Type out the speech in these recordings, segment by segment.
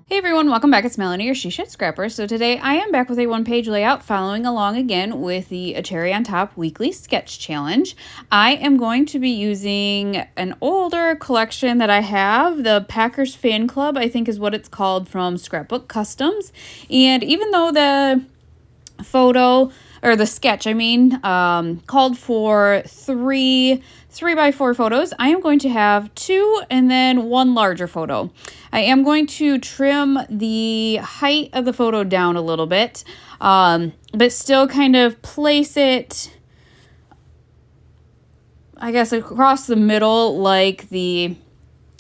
Hey everyone, welcome back. It's Melanie, your She Shed Scrapper. So today I am back with a one-page layout following along again with the A Cherry on Top Weekly Sketch Challenge. I am going to be using an older collection that I have, the Packers Fan Club, I think is what it's called, from Scrapbook Customs. And even though the sketch, called for three 3x4 photos, I am going to have two and then one larger photo. I am going to trim the height of the photo down a little bit, but still kind of place it, I guess, across the middle like the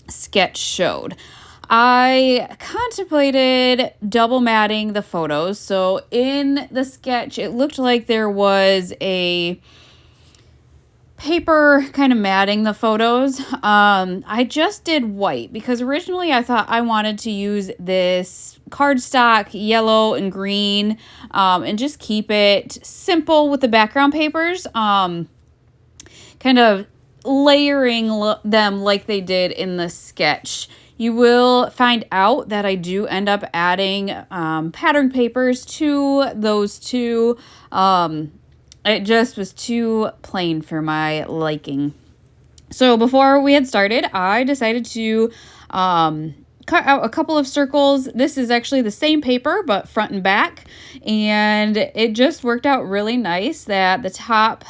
sketch showed. I contemplated double matting the photos. So in the sketch, it looked like there was a paper kind of matting the photos. I just did white because originally I thought I wanted to use this cardstock yellow and green, and just keep it simple with the background papers, kind of layering them like they did in the sketch. You will find out that I do end up adding pattern papers to those two. It just was too plain for my liking. So before we had started, I decided to cut out a couple of circles. This is actually the same paper, but front and back. And it just worked out really nice that the top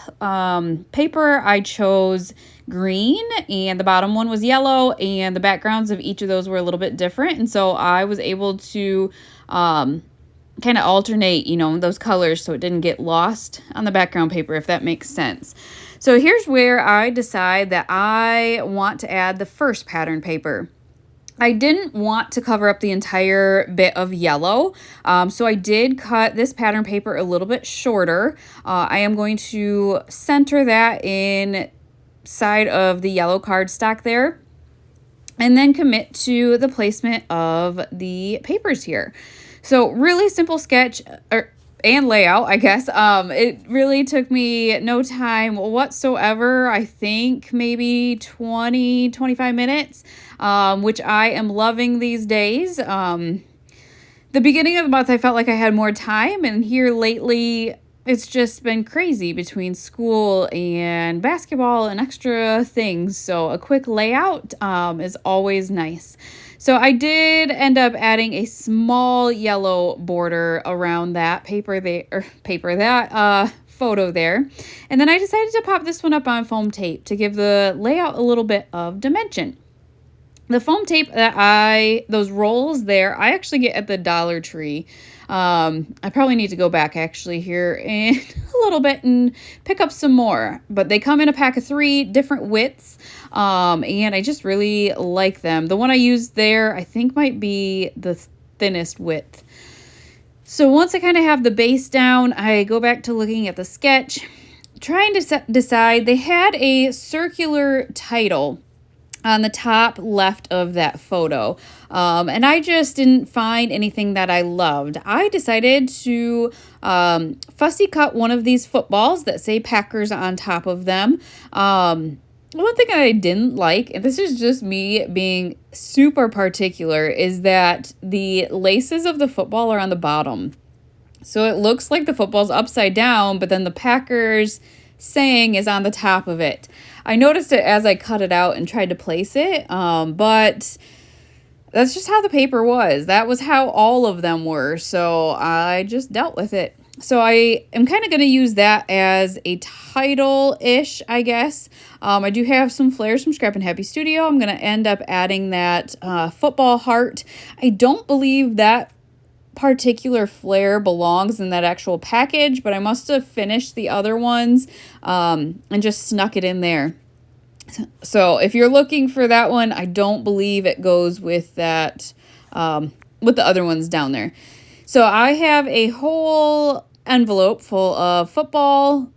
paper I chose green and the bottom one was yellow, and the backgrounds of each of those were a little bit different. And so I was able to kind of alternate, those colors so it didn't get lost on the background paper, if that makes sense. So here's where I decide that I want to add the first pattern paper. I didn't want to cover up the entire bit of yellow, so I did cut this pattern paper a little bit shorter. I am going to center that inside of the yellow cardstock there, and then commit to the placement of the papers here. So really simple sketch and layout, I guess. It really took me no time whatsoever. I think maybe 20-25 minutes, which I am loving these days. The beginning of the month, I felt like I had more time, and here lately, it's just been crazy between school and basketball and extra things. So a quick layout is always nice. So I did end up adding a small yellow border around that photo there. And then I decided to pop this one up on foam tape to give the layout a little bit of dimension. The foam tape those rolls there, I actually get at the Dollar Tree. I probably need to go back actually here in a little bit and pick up some more. But they come in a pack of 3 different widths, and I just really like them. The one I used there, I think, might be the thinnest width. So once I kind of have the base down, I go back to looking at the sketch, trying to decide. They had a circular title on the top left of that photo. And I just didn't find anything that I loved. I decided to fussy cut one of these footballs that say Packers on top of them. One thing I didn't like, and this is just me being super particular, is that the laces of the football are on the bottom. So it looks like the football's upside down, but then the Packers saying is on the top of it. I noticed it as I cut it out and tried to place it, but that's just how the paper was. That was how all of them were, so I just dealt with it. So I am kind of going to use that as a title-ish, I guess. I do have some flares from Scrap and Happy Studio. I'm going to end up adding that football heart. I don't believe that particular flare belongs in that actual package, but I must have finished the other ones and just snuck it in there. So if you're looking for that one, I don't believe it goes with that, with the other ones down there. So I have a whole envelope full of football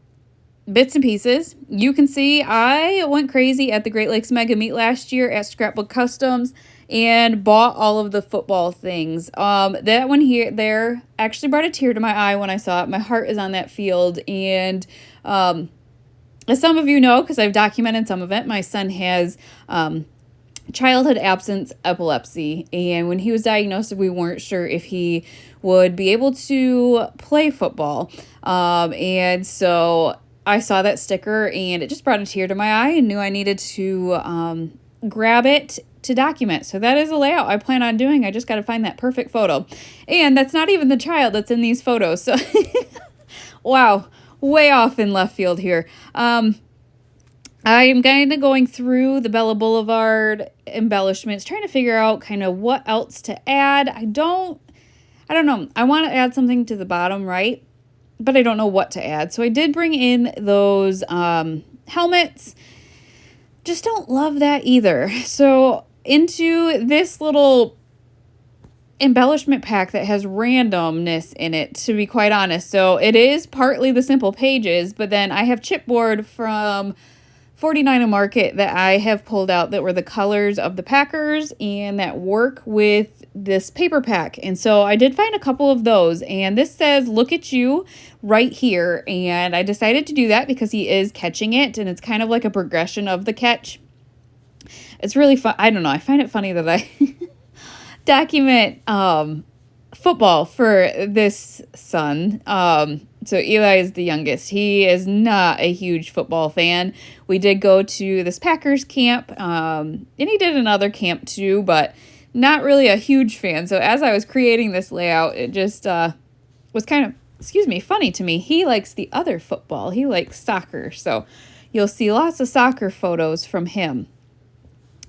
bits and pieces. You can see I went crazy at the Great Lakes Mega Meet last year at Scrapbook Customs and bought all of the football things. That one there actually brought a tear to my eye when I saw it. My heart is on that field, and As some of you know, because I've documented some of it, my son has childhood absence epilepsy, and when he was diagnosed, we weren't sure if he would be able to play football. And so I saw that sticker and it just brought a tear to my eye and knew I needed to grab it to document. So that is a layout I plan on doing. I just got to find that perfect photo. And that's not even the child that's in these photos. So wow, way off in left field here. I am kind of going through the Bella Boulevard embellishments, trying to figure out kind of what else to add. I don't know. I want to add something to the bottom right, but I don't know what to add. So I did bring in those helmets. Just don't love that either. So into this little embellishment pack that has randomness in it, to be quite honest. So it is partly the simple pages, but then I have chipboard from 49 Market that I have pulled out that were the colors of the Packers and that work with this paper pack. And so I did find a couple of those, and this says "Look at You" right here, and I decided to do that because he is catching it, and it's kind of like a progression of the catch. It's really fun. I don't know. I find it funny that I document football for this son. So Eli is the youngest. He is not a huge football fan. We did go to this Packers camp, and he did another camp too, but not really a huge fan. So as I was creating this layout, it just was kind of, funny to me. He likes the other football. He likes soccer. So you'll see lots of soccer photos from him.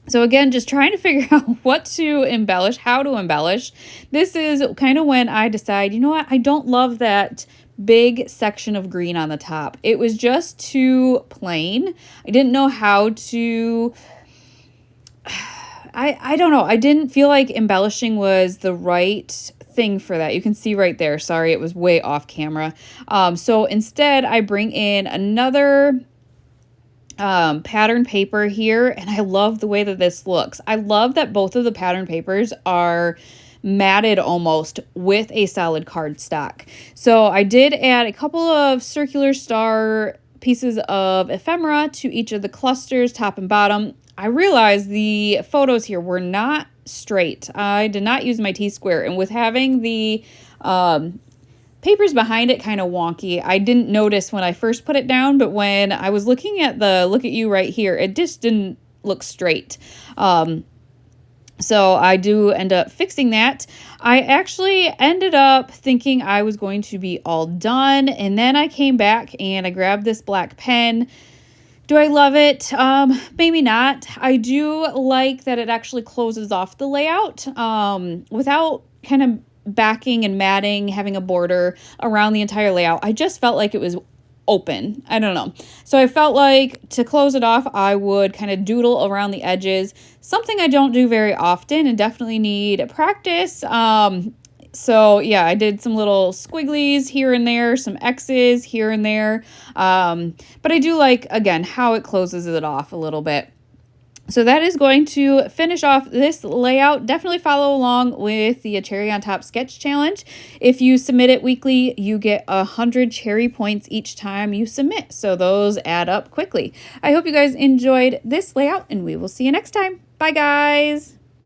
So again, just trying to figure out what to embellish, how to embellish. This is kind of when I decide, you know what, I don't love that big section of green on the top. It was just too plain. I didn't know how to... I don't know. I didn't feel like embellishing was the right thing for that. You can see right there. Sorry, it was way off camera. So instead, I bring in another pattern paper here, and I love the way that this looks. I love that both of the pattern papers are matted almost with a solid cardstock. So I did add a couple of circular star pieces of ephemera to each of the clusters, top and bottom. I realized the photos here were not straight. I did not use my T-square, and with having the papers behind it kind of wonky, I didn't notice when I first put it down, but when I was looking at the "Look at You" right here, it just didn't look straight. So I do end up fixing that. I actually ended up thinking I was going to be all done, and then I came back and I grabbed this black pen. Do I love it? Maybe not. I do like that it actually closes off the layout without kind of backing and matting, having a border around the entire layout. I just felt like it was open. I don't know. So I felt like to close it off, I would kind of doodle around the edges, something I don't do very often and definitely need practice. So yeah, I did some little squigglies here and there, some X's here and there. But I do like, again, how it closes it off a little bit. So that is going to finish off this layout. Definitely follow along with the Cherry on Top Sketch Challenge. If you submit it weekly, you get 100 cherry points each time you submit. So those add up quickly. I hope you guys enjoyed this layout, and we will see you next time. Bye, guys.